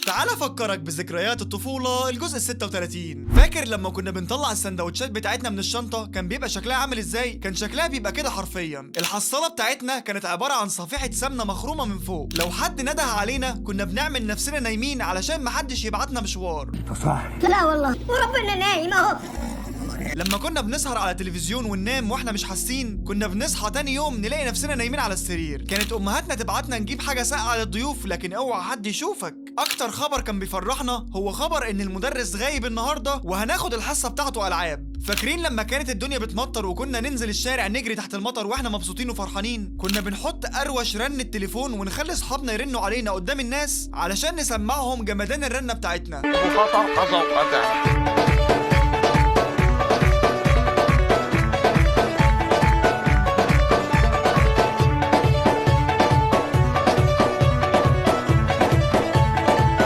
تعال افكرك بذكريات الطفولة الجزء 36. فاكر لما كنا بنطلع السندوتشات بتاعتنا من الشنطة كان بيبقى شكلها عامل ازاي؟ كان شكلها بيبقى كده حرفيا. الحصالة بتاعتنا كانت عبارة عن صفيحة سمنة مخرومة من فوق، لو حد نده علينا كنا بنعمل نفسنا نايمين علشان محدش يبعتنا مشوار. لا والله وربنا نايم اهو. لما كنا بنسهر على تلفزيون وننام واحنا مش حاسين كنا بنصحى تاني يوم نلاقي نفسنا نايمين على السرير. كانت امهاتنا تبعتنا نجيب حاجه ساقعه للضيوف لكن اوعى حد يشوفك. اكتر خبر كان بيفرحنا هو خبر ان المدرس غايب النهارده وهناخد الحصه بتاعته العاب. فاكرين لما كانت الدنيا بتمطر وكنا ننزل الشارع نجري تحت المطر واحنا مبسوطين وفرحانين؟ كنا بنحط اروش رن التليفون ونخلي اصحابنا يرنوا علينا قدام الناس علشان نسمعهم جمدان الرنه بتاعتنا. وخطر قضى وقدر.